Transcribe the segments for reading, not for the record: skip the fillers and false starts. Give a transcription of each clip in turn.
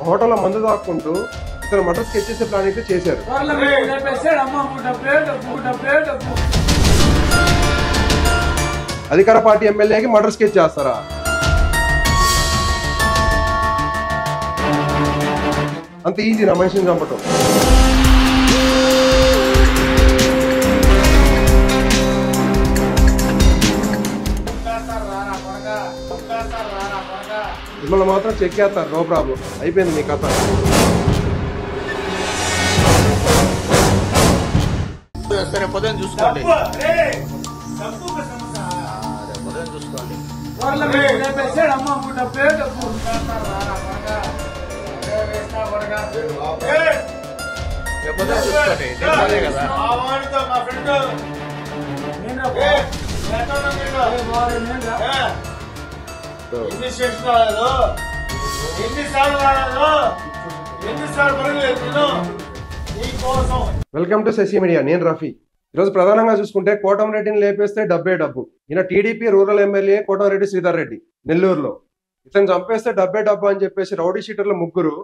హోటల్లో మందు దాక్కుంటూ ఇతను మర్డర్ స్కెచ్ చేసే ప్లాన్ అయితే చేశారు. అధికార పార్టీ ఎమ్మెల్యేకి మర్డర్ స్కెచ్ చేస్తారా? అంత ఈజీ నా మనిషిని చంపటం. మిమ్మల్ని మాత్రం చెక్ చేస్తారు, నో ప్రాబ్లం, అయిపోయింది మీ కథ. చూసుకోండి. Welcome to Shashi media. నేను రఫీ. ఈరోజు ప్రధానంగా చూసుకుంటే కోటంరెడ్డిని లేపేస్తే డబ్బే డబ్బు. ఈయన TDP rural MLA Kotamreddy Sridhar Reddy నెల్లూరులో. ఇతను చంపేస్తే డబ్బే డబ్బు అని చెప్పేసి రౌడీ షీటర్లు ముగ్గురు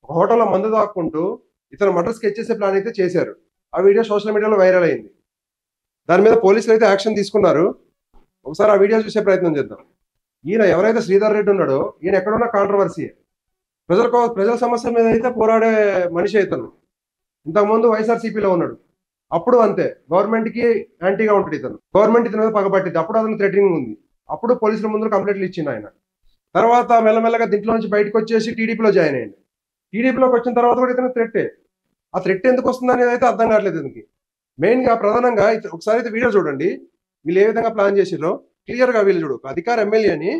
ఒక హోటల్లో మందు దాక్కుంటూ ఇతను మర్డర్ స్కెచ్ చేసే ప్లాన్ అయితే చేశారు. ఆ వీడియో సోషల్ మీడియాలో వైరల్ అయింది. దాని మీద పోలీసులు అయితే యాక్షన్ తీసుకున్నారు. ఒకసారి ఆ వీడియో చూసే ప్రయత్నం చేద్దాం. ఈయన ఎవరైతే శ్రీధర్ రెడ్డి ఉన్నాడో ఈయన ఎక్కడున్న కాంట్రవర్సీ, ప్రజల సమస్య మీద అయితే పోరాడే మనిషి అవుతాను. ఇంతకుముందు వైఎస్ఆర్సీపీలో ఉన్నాడు, అప్పుడు అంతే గవర్నమెంట్కి యాంటీగా ఉంటాడు ఇతను. గవర్నమెంట్ ఇతని మీద పగబట్టింది, అప్పుడు అతను థ్రెటనింగ్ ఉంది, అప్పుడు పోలీసుల ముందు కంప్లైంట్లు ఇచ్చింది ఆయన. తర్వాత మెల్లమెల్లగా దీంట్లో నుంచి బయటకు వచ్చేసి టీడీపీలో జాయిన్ అయ్యింది. టీడీపీలోకి వచ్చిన తర్వాత కూడా ఇతను థ్రెట్టే. ఆ థ్రెట్ ఎందుకు వస్తుంది అనేది అయితే అర్థం కావట్లేదు ఇతనికి. మెయిన్గా ప్రధానంగా ఒకసారి అయితే వీడియో చూడండి, వీళ్ళు ఏ విధంగా ప్లాన్ చేసిరో క్లియర్గా. వీళ్ళు చూడు, అధికార ఎమ్మెల్యేని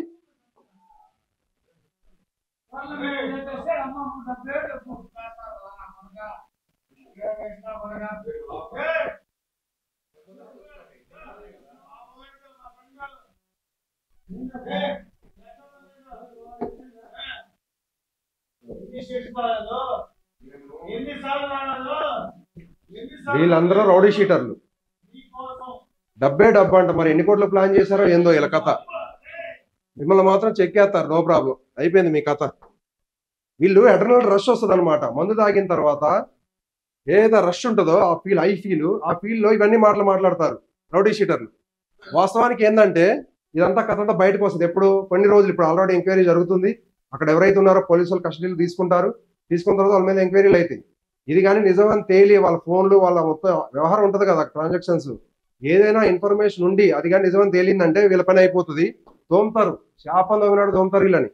వీళ్ళందరూ రౌడీ షీటర్లు, డబ్బే డబ్బు అంట. మరి ఎన్ని కోట్లు ప్లాన్ చేశారో ఏందో ఇలా కథ. మిమ్మల్ని మాత్రం చెక్ చేస్తారు, నో ప్రాబ్లం, అయిపోయింది మీ కథ. వీళ్ళు అడ్రినల్ రష్ వస్తుంది అనమాట. మందు తాగిన తర్వాత ఏదైతే రష్ ఉంటుందో ఆ ఫీల్లో ఇవన్నీ మాట్లాడతారు రౌడీ షీటర్లు. వాస్తవానికి ఏంటంటే ఇదంతా కథ అంతా బయటకు వస్తుంది ఎప్పుడు, కొన్ని రోజులు. ఇప్పుడు ఆల్రెడీ ఎంక్వైరీ జరుగుతుంది. అక్కడ ఎవరైతే ఉన్నారో పోలీసులు కస్టడీలు తీసుకున్న తర్వాత వాళ్ళ మీద ఎంక్వైరీలు అవుతాయి. ఇది కానీ నిజమని తేలి వాళ్ళ ఫోన్లు వాళ్ళ మొత్తం వ్యవహారం ఉంటుంది కదా, ట్రాన్సాక్షన్స్, ఏదైనా ఇన్ఫర్మేషన్ ఉండి అది కానీ నిజమని తేలిందంటే వీళ్ళ పని అయిపోతుంది. దోమతారు, శాపం దోమినాడు దోమతారు వీళ్ళని.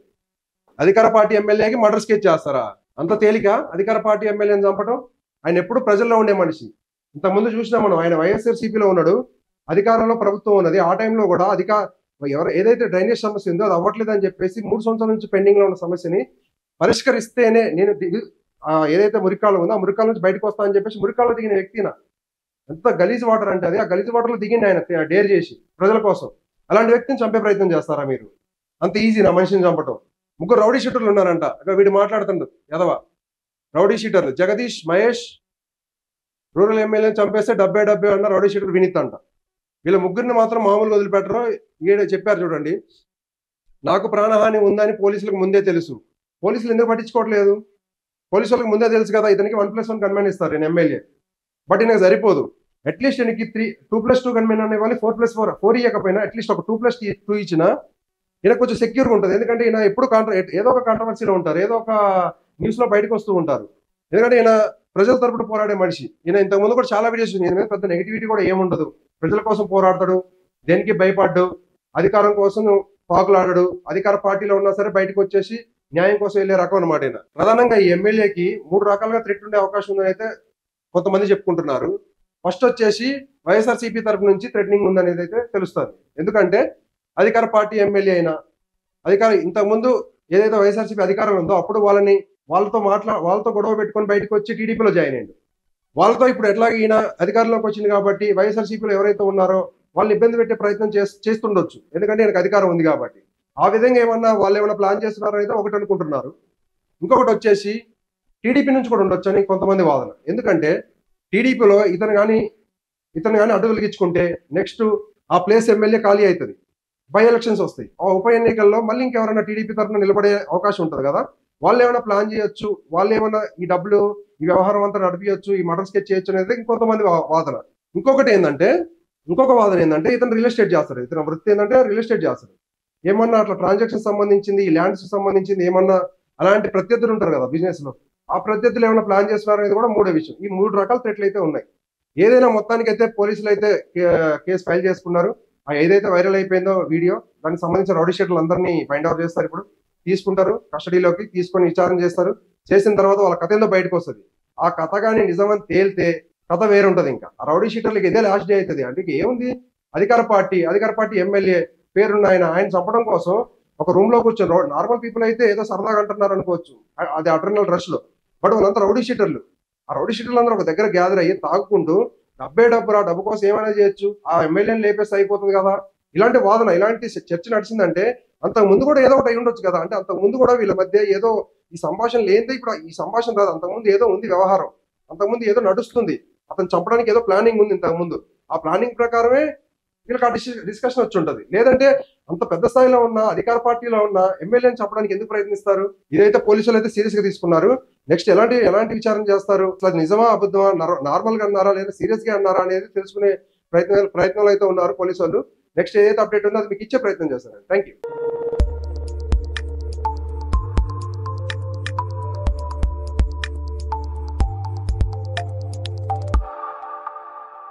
అధికార పార్టీ ఎమ్మెల్యేకి మర్డర్ స్కెచ్ చేస్తారా? అంత తేలిక అధికార పార్టీ ఎమ్మెల్యేని చంపటం? ఆయన ఎప్పుడు ప్రజల్లో ఉండే మనిషి. ఇంతకుముందు చూసినా మనం, ఆయన వైఎస్ఆర్సీపీలో ఉన్నాడు, అధికారంలో ప్రభుత్వం ఉన్నది. ఆ టైంలో కూడా ఏదైతే డ్రైనేజ్ సమస్య ఉందో అది అవ్వట్లేదు అని చెప్పేసి 3 సంవత్సరాల నుంచి పెండింగ్ లో ఉన్న సమస్యని పరిష్కరిస్తేనే నేను ఏదైతే మురికాలు ఉందో ఆ మురికాల నుంచి బయటకు వస్తా అని చెప్పేసి మురికాల్లో దిగిన వ్యక్తిన. ఎంత గలీజ్ వాటర్ అంటే అది, ఆ గలీజ్ వాటర్ లో దిగింది ఆయన డేర్ చేసి ప్రజల కోసం. అలాంటి వ్యక్తిని చంపే ప్రయత్నం చేస్తారా మీరు? అంత ఈజీ నా మనిషిని చంపటం. ముగ్గురు రౌడీ షీటర్లు ఉన్నారంట. వీడు మాట్లాడుతుండు ఎదవా. రౌడీ షీటర్లు జగదీష్, మహేష్, రూరల్ ఎమ్మెల్యేని చంపేస్తే డబ్బే అన్న రౌడీ షీటర్ వినీత్ అంట. వీళ్ళ ముగ్గురిని మాత్రం మామూలుగా వదిలిపెట్టరు. చెప్పారు చూడండి, నాకు ప్రాణహాని ఉందని పోలీసులకు ముందే తెలుసు. పోలీసులు ఎందుకు పట్టించుకోవట్లేదు? పోలీసులకు ముందే తెలుసు కదా ఇతనికి 1+1 గన్మెన్ ఇస్తారు నేను ఎమ్మెల్యే. బట్ ఈయనకు సరిపోదు. అట్లీస్ట్ ఈయనకి 2+2 గన్మెన్ అనే వాళ్ళు 4+4 ఇవ్వకపోయినా అట్లీస్ట్ ఒక 2+2 ఇచ్చినా ఈయనకు కొంచెం సెక్యూర్గా ఉంటుంది. ఎందుకంటే ఈయన ఎప్పుడు ఏదో ఒక కాంట్రవర్సీలో ఉంటారు, ఏదో ఒక న్యూస్లో బయటకు వస్తూ ఉంటారు. ఎందుకంటే ఈయన ప్రజల తరపున పోరాడే మనిషి. ఈయన ఇంతకుముందు కూడా చాలా వీడియోస్ ఈయన మీద పెద్ద నెగిటివిటీ కూడా ఏముండదు. ప్రజల కోసం పోరాడతాడు, దేనికి భయపడ్డు, అధికారం కోసం పాకులాడాడు. అధికార పార్టీలో ఉన్నా సరే బయటకు వచ్చేసి న్యాయం కోసం వెళ్ళే రకం అనమాట. ఈయన ప్రధానంగా ఈ ఎమ్మెల్యేకి 3 రకాలుగా థ్రెట్ ఉండే అవకాశం ఉందని అయితే కొంతమంది చెప్పుకుంటున్నారు. ఫస్ట్ వచ్చేసి వైఎస్ఆర్సీపీ తరపు నుంచి థ్రెటనింగ్ ఉందనేది అయితే తెలుస్తుంది. ఎందుకంటే అధికార పార్టీ ఎమ్మెల్యే అయినా ఇంతకుముందు ఏదైతే వైఎస్ఆర్సీపీ అధికారం ఉందో అప్పుడు వాళ్ళతో గొడవ పెట్టుకొని బయటకు వచ్చి టీడీపీలో జాయిన్ అయ్యిండు. వాళ్ళతో ఇప్పుడు ఎట్లాగ ఈయన అధికారంలోకి వచ్చింది కాబట్టి వైఎస్ఆర్సీపీలో ఎవరైతే ఉన్నారో వాళ్ళని ఇబ్బంది పెట్టే ప్రయత్నం చేస్తుండొచ్చు. ఎందుకంటే ఈయనకు అధికారం ఉంది కాబట్టి. ఆ విధంగా వాళ్ళు ఏమైనా ప్లాన్ చేస్తున్నారో అయితే ఒకటి అనుకుంటున్నారు. ఇంకొకటి వచ్చేసి టీడీపీ నుంచి కూడా ఉండొచ్చు అని కొంతమంది వాదన. ఎందుకంటే టీడీపీలో ఇతను కానీ అడ్డు తొలగించుకుంటే నెక్స్ట్ ఆ ప్లేస్ ఎమ్మెల్యే ఖాళీ అవుతుంది, బై ఎలక్షన్స్ వస్తాయి. ఆ ఉప ఎన్నికల్లో మళ్ళీ ఇంకెవరైనా టీడీపీ తరఫున నిలబడే అవకాశం ఉంటుంది కదా. వాళ్ళు ఏమైనా ప్లాన్ చేయొచ్చు, వాళ్ళు ఏమైనా ఈ డబ్బులు ఈ వ్యవహారం అంతా నడిపించచ్చు, ఈ మర్డర్ స్కెచ్ చేయొచ్చు అనేది ఇంకొంతమంది వాదన. ఇంకొక వాదన ఏంటంటే ఇతను రియల్ ఎస్టేట్ చేస్తాడు. ఇతను వృత్తి ఏంటంటే రియల్ ఎస్టేట్ చేస్తాడు. ఏమన్నా అట్లా ట్రాన్సాక్షన్ సంబంధించింది, ఈ ల్యాండ్స్ సంబంధించింది ఏమన్నా అలాంటి ప్రత్యర్థులు ఉంటారు కదా బిజినెస్ లో, ఆ ప్రత్యర్థులు ఏమైనా ప్లాన్ చేస్తున్నారు అనేది కూడా మూడో విషయం. ఈ 3 రకాల థ్రెట్లు అయితే ఉన్నాయి. ఏదైనా మొత్తానికి అయితే పోలీసులు అయితే కేసు ఫైల్ చేసుకున్నారు. ఏదైతే వైరల్ అయిపోయిందో వీడియో, దానికి సంబంధించిన రౌడీ షీటర్లు అందరినీ ఫైండ్ అవుట్ చేస్తారు. ఇప్పుడు తీసుకుంటారు, కస్టడీలోకి తీసుకొని విచారణ చేస్తారు. చేసిన తర్వాత వాళ్ళ కథ ఏందో బయటకు వస్తుంది. ఆ కథ కానీ నిజమని తేలితే కథ వేరుంటది. ఇంకా ఆ రౌడీ షీటర్లకి ఇదే లాస్ట్ డే అవుతుంది. అంటే ఏముంది, అధికార పార్టీ ఎమ్మెల్యే పేరున్న ఆయన చంపడం కోసం ఒక రూమ్ లో కూర్చొని, నార్మల్ పీపుల్ అయితే ఏదో సరదాగా అంటున్నారు అనుకోవచ్చు, అది అడ్రినల్ రష్ లో. బట్ వాళ్ళంతా రౌడీ షీటర్లు. ఆ రౌడీ షీటర్లు అందరూ ఒక దగ్గర గ్యాదర్ అయ్యి తాగుకుంటూ డబ్బు కోసం ఏమైనా చేయొచ్చు, ఆ ఎమ్మెల్యేని లేపేస్తే అయిపోతుంది కదా, ఇలాంటి వాదన, ఇలాంటి చర్చ నడిచిందంటే అంతకు ముందు కూడా ఏదో ఒకటి అయి ఉండొచ్చు కదా. అంటే అంతకు ముందు కూడా వీళ్ళ మధ్య ఏదో ఈ సంభాషణ లేనిదే ఇప్పుడు ఈ సంభాషణ రాదు. అంతకుముందు ఏదో ఉంది వ్యవహారం, అంతకుముందు ఏదో నడుస్తుంది, అతను చంపడానికి ఏదో ప్లానింగ్ ఉంది ఇంతకుముందు. ఆ ప్లానింగ్ ప్రకారమే వీళ్ళకి ఆ డిస్కషన్ వచ్చి ఉంటది. లేదంటే అంత పెద్ద స్థాయిలో ఉన్న అధికార పార్టీలో ఉన్న ఎమ్మెల్యేని చంపడానికి ఎందుకు ప్రయత్నిస్తారు? ఇదైతే పోలీసులు అయితే సీరియస్ గా తీసుకున్నారు. నెక్స్ట్ ఎలాంటి విచారణ చేస్తారు, అసలు నిజమా అబద్ధమా, నార్మల్ గా అన్నారా లేదా సీరియస్ గా అన్నారా అనేది తెలుసుకునే ప్రయత్నాలు అయితే ఉన్నారు పోలీసు వాళ్ళు. నెక్స్ట్ ఏదైతే అప్డేట్ ఉందో అది మీకు ఇచ్చే ప్రయత్నం చేస్తారు. Thank you.